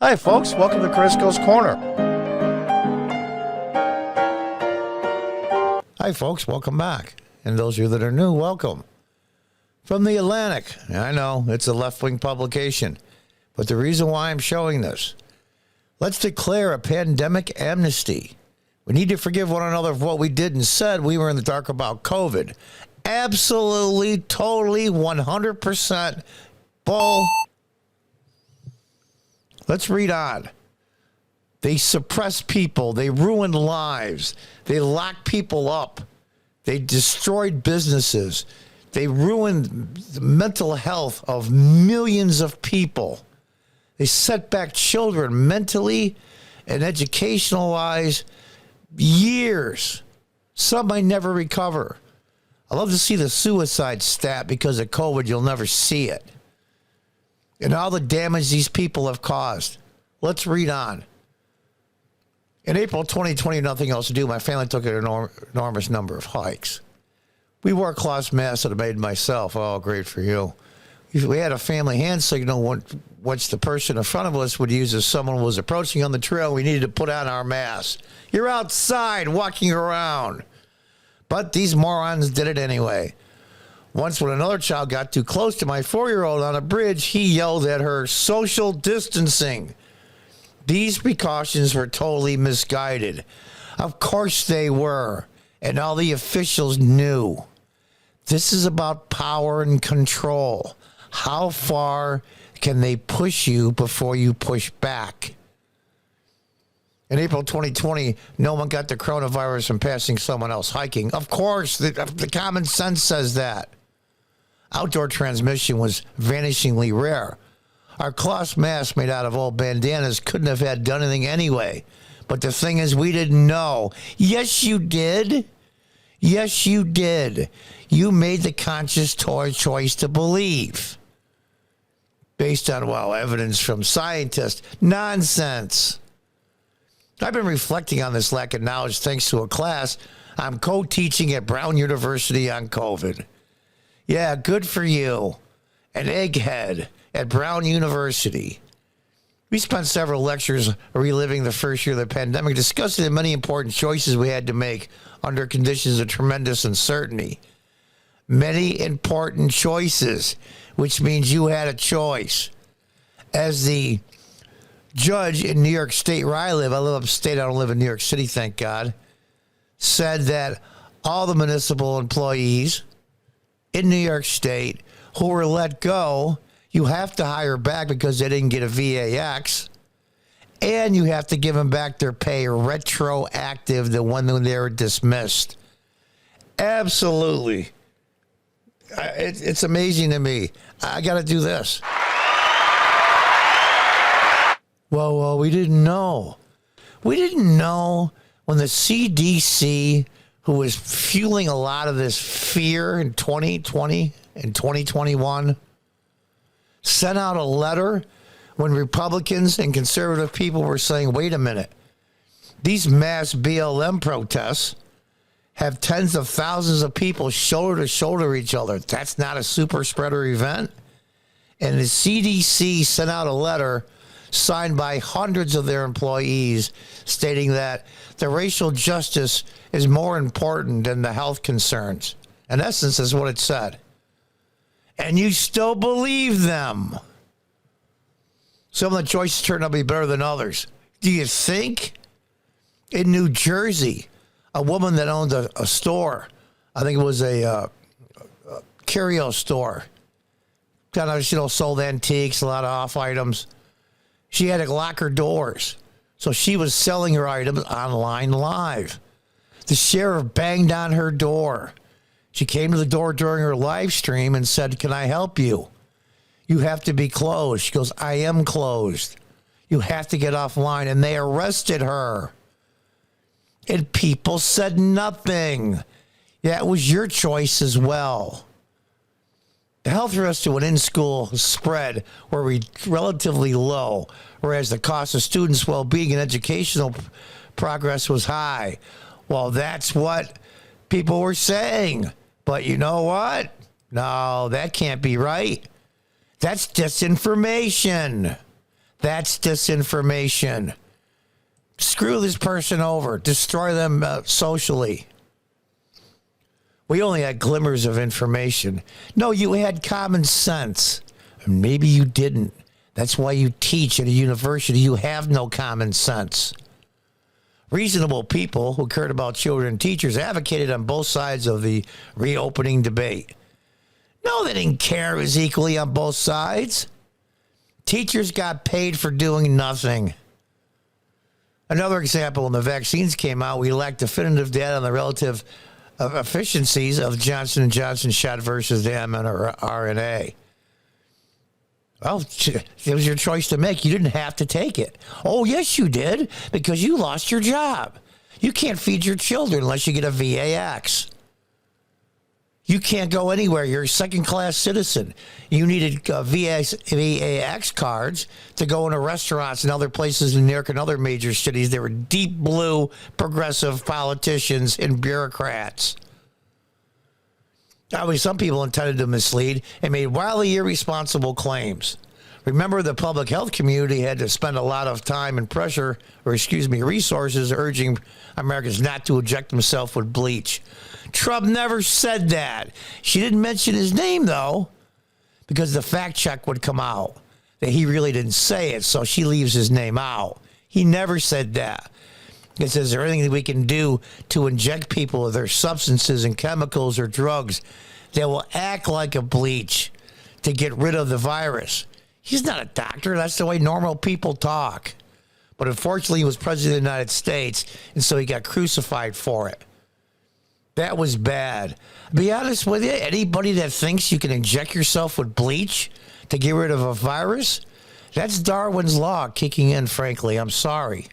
Hi, folks. Welcome to Crisco's Corner. Hi, folks. Welcome back. And those of you that are new, welcome. From the Atlantic. I know, it's a left-wing publication. But the reason why I'm showing this, let's declare a pandemic amnesty. We need to forgive one another for what we did and said. We were in the dark about COVID. Absolutely, totally, 100% bull. Let's read on. They suppress people. They ruined lives. They locked people up. They destroyed businesses. They ruined the mental health of millions of people. They set back children mentally and educational-wise years. Some might never recover. I love to see the suicide stat because of COVID. You'll never see it. And all the damage these people have caused. Let's read on. In April 2020, nothing else to do. My family took an enormous number of hikes. We wore cloth masks that I made myself. Oh, great for you. We had a family hand signal, which the person in front of us would use if someone was approaching on the trail. We needed to put on our masks. You're outside walking around. But these morons did it anyway. Once when another child got too close to my 4-year-old on a bridge, he yelled at her, social distancing. These precautions were totally misguided. Of course they were. And all the officials knew. This is about power and control. How far can they push you before you push back? In April 2020, no one got the coronavirus from passing someone else hiking. Of course, the common sense says that. Outdoor transmission was vanishingly rare. Our cloth masks made out of old bandanas couldn't have had done anything anyway. But the thing is, we didn't know. Yes, you did. Yes, you did. You made the conscious choice to believe. Based on, evidence from scientists. Nonsense. I've been reflecting on this lack of knowledge thanks to a class I'm co-teaching at Brown University on COVID. Yeah, good for you. An egghead at Brown University. We spent several lectures reliving the first year of the pandemic, discussing the many important choices we had to make under conditions of tremendous uncertainty. Many important choices, which means you had a choice. As the judge in New York State, where I live upstate, I don't live in New York City, thank God, said that all the municipal employees in New York State who were let go, you have to hire back because they didn't get a VAX, and you have to give them back their pay retroactive the one when they were dismissed. Absolutely. It's amazing to me. I got to do this. Well, we didn't know. We didn't know when the CDC, who was fueling a lot of this fear in 2020 and 2021, sent out a letter when Republicans and conservative people were saying, wait a minute, these mass BLM protests have tens of thousands of people shoulder to shoulder each other. That's not a super spreader event. And the CDC sent out a letter signed by hundreds of their employees stating that the racial justice is more important than the health concerns. In essence, is what it said. And you still believe them. Some of the choices turned out to be better than others. Do you think? In New Jersey, a woman that owned a store, I think it was a curio store, kind of, sold antiques, a lot of off items. She had to lock her doors. So she was selling her items online live. The sheriff banged on her door. She came to the door during her live stream and said, can I help you? You have to be closed. She goes, I am closed. You have to get offline. And they arrested her. And people said nothing. That was your choice as well. The health risks to an in-school spread were relatively low, whereas the cost of students' well-being and educational progress was high. Well, that's what people were saying. But you know what? No, that can't be right. That's disinformation. That's disinformation. Screw this person over. Destroy them socially. We only had glimmers of information. No, you had common sense. Maybe you didn't. That's why you teach at a university. You have no common sense. Reasonable people who cared about children and teachers advocated on both sides of the reopening debate. No, they didn't care. It was equally on both sides. Teachers got paid for doing nothing. Another example, when the vaccines came out, we lacked definitive data on the relative efficiencies of Johnson & Johnson shot versus the mRNA. Well, it was your choice to make. You didn't have to take it. Oh, yes, you did, because you lost your job. You can't feed your children unless you get a VAX. You can't go anywhere. You're a second-class citizen. You needed VAX cards to go into restaurants and other places in New York and other major cities. They were deep blue progressive politicians and bureaucrats. Obviously, some people intended to mislead and made wildly irresponsible claims. Remember, the public health community had to spend a lot of time and resources urging Americans not to inject themselves with bleach. Trump never said that. She didn't mention his name, though, because the fact check would come out that he really didn't say it, so she leaves his name out. He never said that. It says, is there anything that we can do to inject people with their substances and chemicals or drugs that will act like a bleach to get rid of the virus? He's not a doctor. That's the way normal people talk. But unfortunately, he was president of the United States, and so he got crucified for it. That was bad. Be honest with you, anybody that thinks you can inject yourself with bleach to get rid of a virus, that's Darwin's law kicking in, frankly. I'm sorry.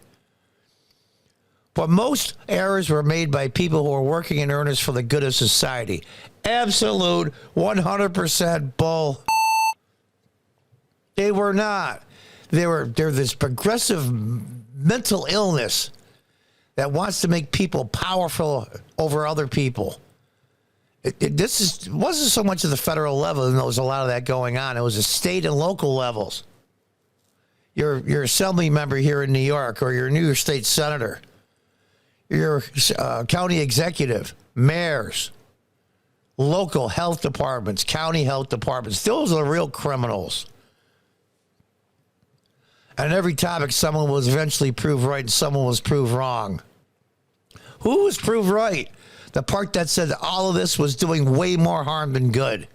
But most errors were made by people who were working in earnest for the good of society. Absolute 100% bull. They were not. They're this progressive mental illness that wants to make people powerful over other people. This wasn't so much at the federal level, and there was a lot of that going on. It was the state and local levels. Your assembly member here in New York, or your New York State senator, your county executive, mayors, local health departments, county health departments. Those are the real criminals. And every topic, someone was eventually proved right and someone was proved wrong. Who was proved right? The part that said that all of this was doing way more harm than good.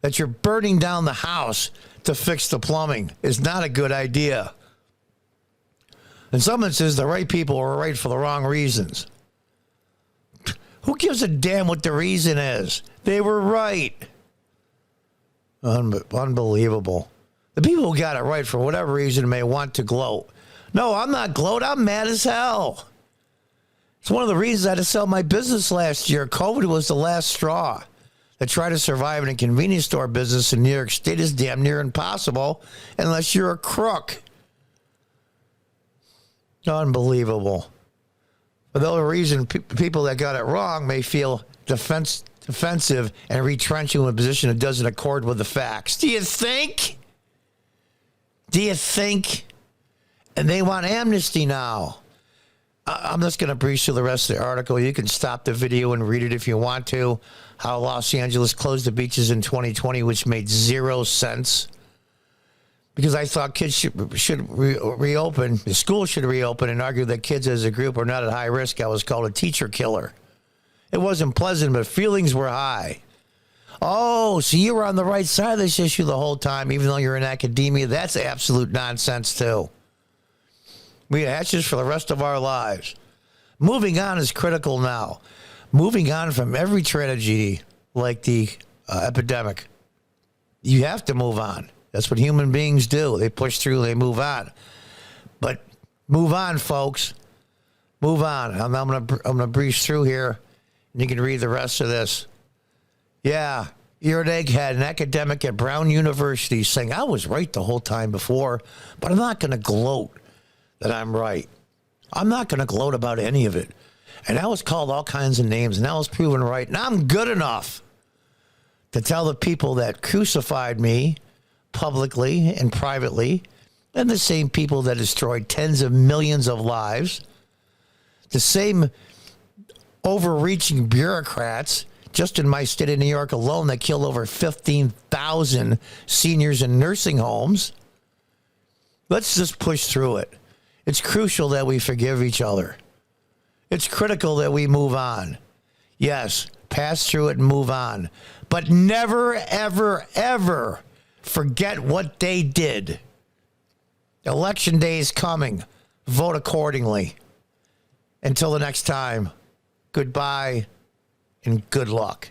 That you're burning down the house to fix the plumbing is not a good idea. And someone says the right people were right for the wrong reasons. Who gives a damn what the reason is? They were right. Unbelievable. The people who got it right for whatever reason may want to gloat. No, I'm not gloating. I'm mad as hell. It's one of the reasons I had to sell my business last year. COVID was the last straw. To try to survive in a convenience store business in New York State is damn near impossible unless you're a crook. Unbelievable. For the other reason, people that got it wrong may feel defensive and retrench you in a position that doesn't accord with the facts. Do you think? Do you think? And they want amnesty now. I'm just going to breeze through the rest of the article. You can stop the video and read it if you want to. How Los Angeles closed the beaches in 2020, which made 0 sense. Because I thought kids should reopen, the school should reopen, and argue that kids as a group are not at high risk. I was called a teacher killer. It wasn't pleasant, but feelings were high. Oh, so you were on the right side of this issue the whole time, even though you're in academia. That's absolute nonsense, too. That's just for the rest of our lives. Moving on is critical now. Moving on from every tragedy like the epidemic. You have to move on. That's what human beings do. They push through, they move on. But move on, folks. Move on. I'm gonna breeze through here, and you can read the rest of this. Yeah, you're an egghead, an academic at Brown University, saying, I was right the whole time before, but I'm not going to gloat that I'm right. I'm not going to gloat about any of it. And I was called all kinds of names, and I was proven right. And I'm good enough to tell the people that crucified me publicly and privately And the same people that destroyed tens of millions of lives, the same overreaching bureaucrats, just in my state of New York alone, that killed over 15,000 seniors in nursing homes. Let's just push through it. It's crucial that we forgive each other. It's critical that we move on. Yes, pass through it and move on. But never, ever, ever forget what they did. Election day is coming. Vote accordingly. Until the next time, goodbye and good luck.